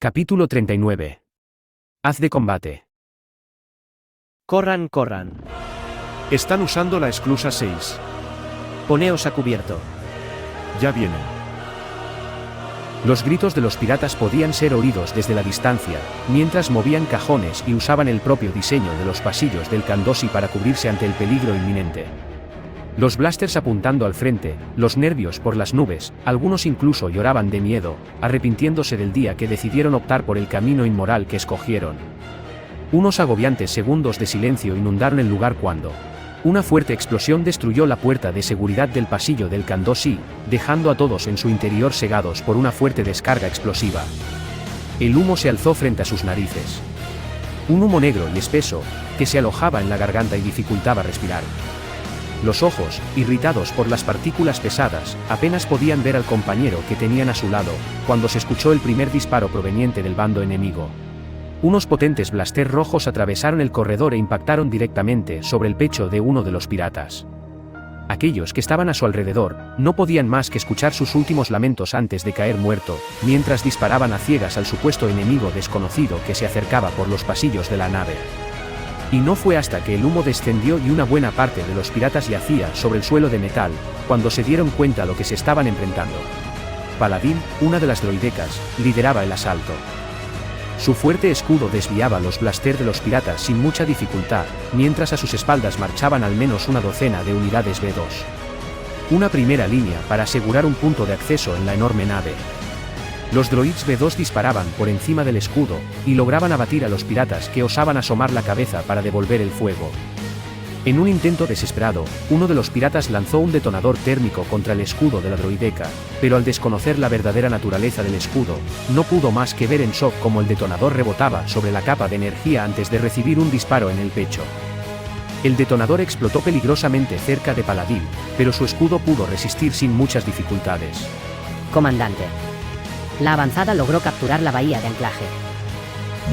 Capítulo 39. Haz de combate. Corran, corran. Están usando la esclusa 6. Poneos a cubierto. Ya vienen. Los gritos de los piratas podían ser oídos desde la distancia, mientras movían cajones y usaban el propio diseño de los pasillos del Kandoshi para cubrirse ante el peligro inminente. Los blasters apuntando al frente, los nervios por las nubes, algunos incluso lloraban de miedo, arrepintiéndose del día que decidieron optar por el camino inmoral que escogieron. Unos agobiantes segundos de silencio inundaron el lugar cuando una fuerte explosión destruyó la puerta de seguridad del pasillo del Kandoshi, dejando a todos en su interior cegados por una fuerte descarga explosiva. El humo se alzó frente a sus narices. Un humo negro y espeso, que se alojaba en la garganta y dificultaba respirar. Los ojos, irritados por las partículas pesadas, apenas podían ver al compañero que tenían a su lado, cuando se escuchó el primer disparo proveniente del bando enemigo. Unos potentes blaster rojos atravesaron el corredor e impactaron directamente sobre el pecho de uno de los piratas. Aquellos que estaban a su alrededor, no podían más que escuchar sus últimos lamentos antes de caer muerto, mientras disparaban a ciegas al supuesto enemigo desconocido que se acercaba por los pasillos de la nave. Y no fue hasta que el humo descendió y una buena parte de los piratas yacía sobre el suelo de metal, cuando se dieron cuenta lo que se estaban enfrentando. Paladín, una de las droidecas, lideraba el asalto. Su fuerte escudo desviaba los blaster de los piratas sin mucha dificultad, mientras a sus espaldas marchaban al menos una docena de unidades B2. Una primera línea para asegurar un punto de acceso en la enorme nave. Los droids B2 disparaban por encima del escudo, y lograban abatir a los piratas que osaban asomar la cabeza para devolver el fuego. En un intento desesperado, uno de los piratas lanzó un detonador térmico contra el escudo de la droideca, pero al desconocer la verdadera naturaleza del escudo, no pudo más que ver en shock cómo el detonador rebotaba sobre la capa de energía antes de recibir un disparo en el pecho. El detonador explotó peligrosamente cerca de Paladín, pero su escudo pudo resistir sin muchas dificultades. Comandante. La avanzada logró capturar la bahía de anclaje.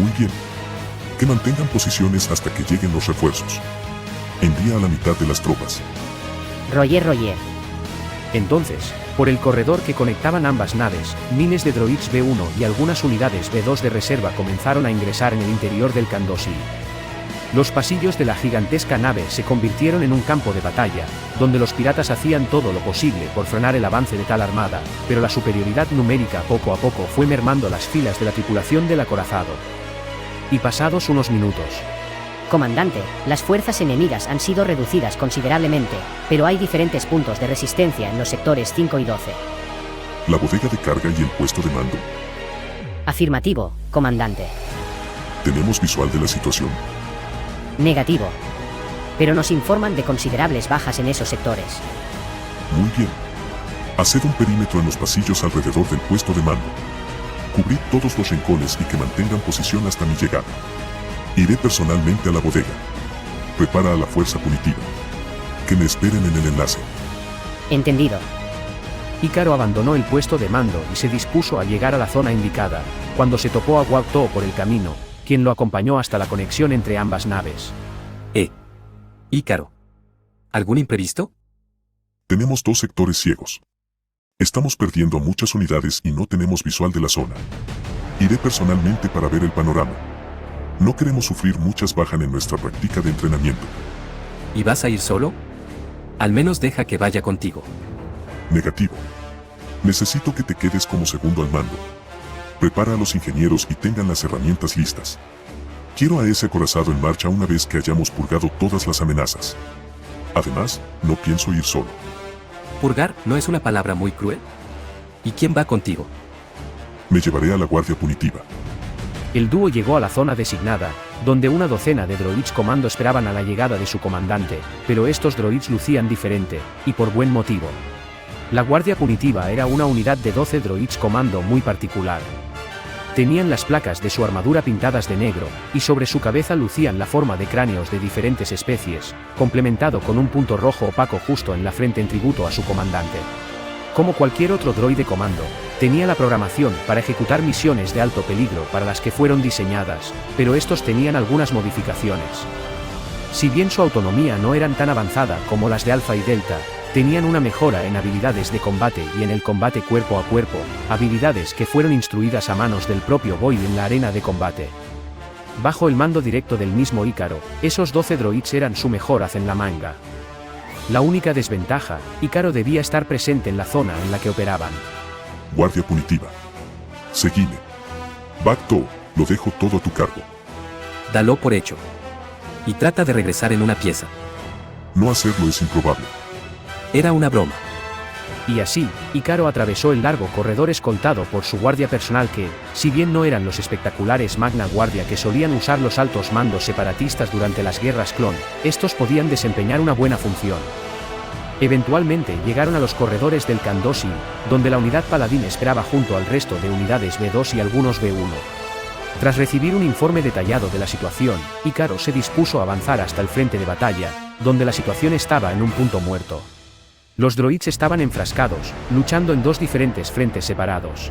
Muy bien. Que mantengan posiciones hasta que lleguen los refuerzos. Envía a la mitad de las tropas. Roger. Entonces, por el corredor que conectaban ambas naves, miles de droids B1 y algunas unidades B2 de reserva comenzaron a ingresar en el interior del Kandoshi. Los pasillos de la gigantesca nave se convirtieron en un campo de batalla, donde los piratas hacían todo lo posible por frenar el avance de tal armada, pero la superioridad numérica poco a poco fue mermando las filas de la tripulación del acorazado. Y pasados unos minutos. Comandante, las fuerzas enemigas han sido reducidas considerablemente, pero hay diferentes puntos de resistencia en los sectores 5 y 12. La bodega de carga y el puesto de mando. Afirmativo, comandante. Tenemos visual de la situación. Negativo. Pero nos informan de considerables bajas en esos sectores. Muy bien. Haced un perímetro en los pasillos alrededor del puesto de mando. Cubrid todos los rincones y que mantengan posición hasta mi llegada. Iré personalmente a la bodega. Prepara a la fuerza punitiva. Que me esperen en el enlace. Entendido. Ícaro abandonó el puesto de mando y se dispuso a llegar a la zona indicada, cuando se topó a Guato por el camino, quien lo acompañó hasta la conexión entre ambas naves. Ícaro. ¿Algún imprevisto? Tenemos 2 sectores ciegos. Estamos perdiendo muchas unidades y no tenemos visual de la zona. Iré personalmente para ver el panorama. No queremos sufrir muchas bajas en nuestra práctica de entrenamiento. ¿Y vas a ir solo? Al menos deja que vaya contigo. Negativo. Necesito que te quedes como segundo al mando. Prepara a los ingenieros y tengan las herramientas listas. Quiero a ese acorazado en marcha una vez que hayamos purgado todas las amenazas. Además, no pienso ir solo. ¿Purgar no es una palabra muy cruel? ¿Y quién va contigo? Me llevaré a la guardia punitiva. El dúo llegó a la zona designada, donde una docena de droids comando esperaban a la llegada de su comandante, pero estos droids lucían diferente, y por buen motivo. La guardia punitiva era una unidad de 12 droids comando muy particular. Tenían las placas de su armadura pintadas de negro, y sobre su cabeza lucían la forma de cráneos de diferentes especies, complementado con un punto rojo opaco justo en la frente en tributo a su comandante. Como cualquier otro droide comando, tenía la programación para ejecutar misiones de alto peligro para las que fueron diseñadas, pero estos tenían algunas modificaciones. Si bien su autonomía no eran tan avanzada como las de Alpha y Delta, tenían una mejora en habilidades de combate y en el combate cuerpo a cuerpo, habilidades que fueron instruidas a manos del propio Boyle en la arena de combate. Bajo el mando directo del mismo Ícaro, esos 12 droids eran su mejor as en la manga. La única desventaja, Ícaro debía estar presente en la zona en la que operaban. Guardia punitiva. Seguime. Bacto, lo dejo todo a tu cargo. Dalo por hecho. Y trata de regresar en una pieza. No hacerlo es improbable. Era una broma. Y así, Ícaro atravesó el largo corredor escoltado por su guardia personal que, si bien no eran los espectaculares Magna Guardia que solían usar los altos mandos separatistas durante las guerras clon, estos podían desempeñar una buena función. Eventualmente llegaron a los corredores del Candosi, donde la unidad paladín esperaba junto al resto de unidades B2 y algunos B1. Tras recibir un informe detallado de la situación, Ícaro se dispuso a avanzar hasta el frente de batalla, donde la situación estaba en un punto muerto. Los droids estaban enfrascados, luchando en dos diferentes frentes separados.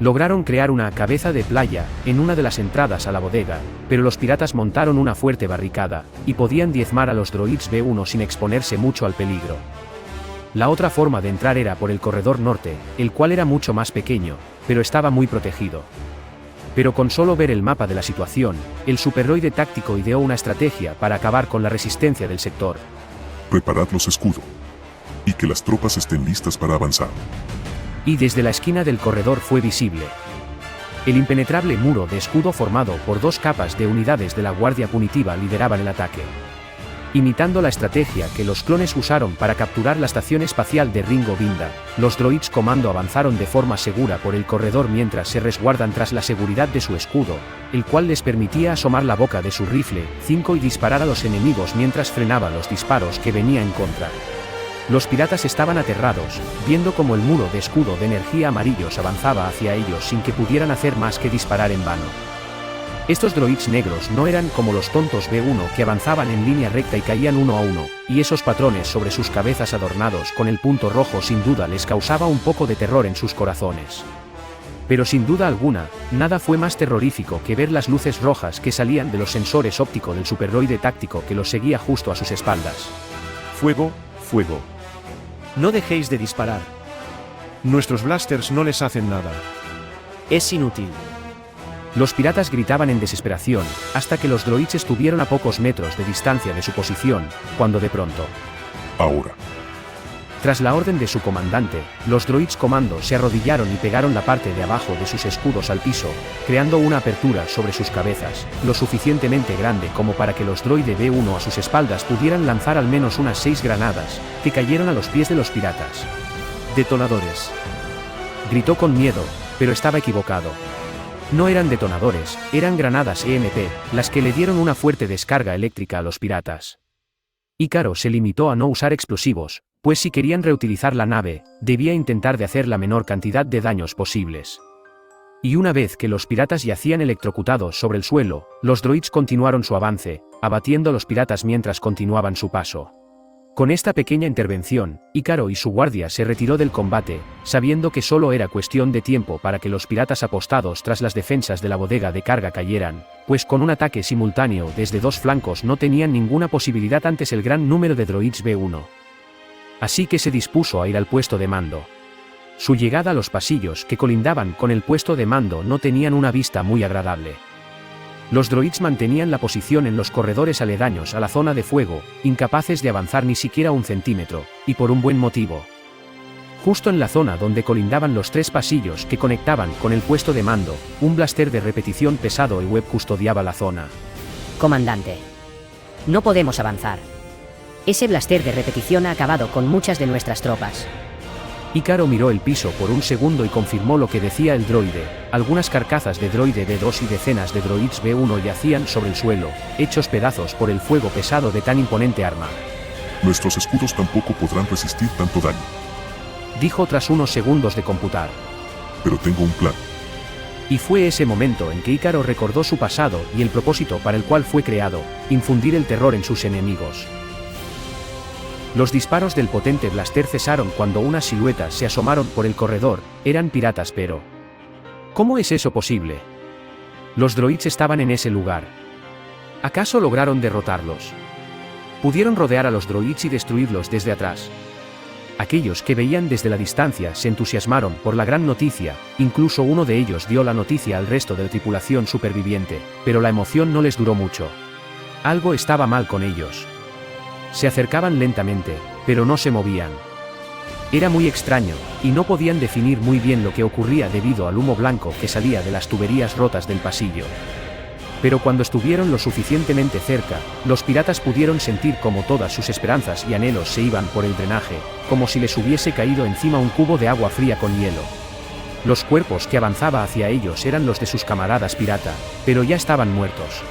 Lograron crear una cabeza de playa en una de las entradas a la bodega, pero los piratas montaron una fuerte barricada, y podían diezmar a los droids B1 sin exponerse mucho al peligro. La otra forma de entrar era por el corredor norte, el cual era mucho más pequeño, pero estaba muy protegido. Pero con solo ver el mapa de la situación, el superroide táctico ideó una estrategia para acabar con la resistencia del sector. Preparad los escudos. Y que las tropas estén listas para avanzar. Y desde la esquina del corredor fue visible el impenetrable muro de escudo formado por dos capas de unidades de la Guardia Punitiva lideraban el ataque. Imitando la estrategia que los clones usaron para capturar la estación espacial de Ringo Vinda, los droids comando avanzaron de forma segura por el corredor mientras se resguardan tras la seguridad de su escudo, el cual les permitía asomar la boca de su rifle 5 y disparar a los enemigos mientras frenaba los disparos que venía en contra. Los piratas estaban aterrados, viendo cómo el muro de escudo de energía amarillos avanzaba hacia ellos sin que pudieran hacer más que disparar en vano. Estos droids negros no eran como los tontos B1 que avanzaban en línea recta y caían uno a uno, y esos patrones sobre sus cabezas adornados con el punto rojo sin duda les causaba un poco de terror en sus corazones. Pero sin duda alguna, nada fue más terrorífico que ver las luces rojas que salían de los sensores ópticos del superroide táctico que los seguía justo a sus espaldas. Fuego, fuego. No dejéis de disparar. Nuestros blasters no les hacen nada. Es inútil. Los piratas gritaban en desesperación, hasta que los droids estuvieron a pocos metros de distancia de su posición, cuando de pronto. Ahora. Tras la orden de su comandante, los droids comando se arrodillaron y pegaron la parte de abajo de sus escudos al piso, creando una apertura sobre sus cabezas, lo suficientemente grande como para que los droides B1 a sus espaldas pudieran lanzar al menos unas 6 granadas, que cayeron a los pies de los piratas. Detonadores. Gritó con miedo, pero estaba equivocado. No eran detonadores, eran granadas EMP, las que le dieron una fuerte descarga eléctrica a los piratas. Ícaro se limitó a no usar explosivos, pues si querían reutilizar la nave, debía intentar de hacer la menor cantidad de daños posibles. Y una vez que los piratas yacían electrocutados sobre el suelo, los droids continuaron su avance, abatiendo a los piratas mientras continuaban su paso. Con esta pequeña intervención, Ícaro y su guardia se retiró del combate, sabiendo que solo era cuestión de tiempo para que los piratas apostados tras las defensas de la bodega de carga cayeran, pues con un ataque simultáneo desde dos flancos no tenían ninguna posibilidad ante el gran número de droids B1. Así que se dispuso a ir al puesto de mando. Su llegada a los pasillos que colindaban con el puesto de mando no tenían una vista muy agradable. Los droids mantenían la posición en los corredores aledaños a la zona de fuego, incapaces de avanzar ni siquiera un centímetro, y por un buen motivo. Justo en la zona donde colindaban los 3 pasillos que conectaban con el puesto de mando, un blaster de repetición pesado y web custodiaba la zona. Comandante. No podemos avanzar. Ese blaster de repetición ha acabado con muchas de nuestras tropas. Ícaro miró el piso por un segundo y confirmó lo que decía el droide. Algunas carcazas de droide B2 y decenas de droids B1 yacían sobre el suelo, hechos pedazos por el fuego pesado de tan imponente arma. Nuestros escudos tampoco podrán resistir tanto daño. Dijo tras unos segundos de computar. Pero tengo un plan. Y fue ese momento en que Ícaro recordó su pasado y el propósito para el cual fue creado, infundir el terror en sus enemigos. Los disparos del potente blaster cesaron cuando unas siluetas se asomaron por el corredor, eran piratas pero... ¿Cómo es eso posible? Los droids estaban en ese lugar. ¿Acaso lograron derrotarlos? ¿Pudieron rodear a los droids y destruirlos desde atrás? Aquellos que veían desde la distancia se entusiasmaron por la gran noticia, incluso uno de ellos dio la noticia al resto de la tripulación superviviente, pero la emoción no les duró mucho. Algo estaba mal con ellos. Se acercaban lentamente, pero no se movían. Era muy extraño, y no podían definir muy bien lo que ocurría debido al humo blanco que salía de las tuberías rotas del pasillo. Pero cuando estuvieron lo suficientemente cerca, los piratas pudieron sentir como todas sus esperanzas y anhelos se iban por el drenaje, como si les hubiese caído encima un cubo de agua fría con hielo. Los cuerpos que avanzaba hacia ellos eran los de sus camaradas pirata, pero ya estaban muertos.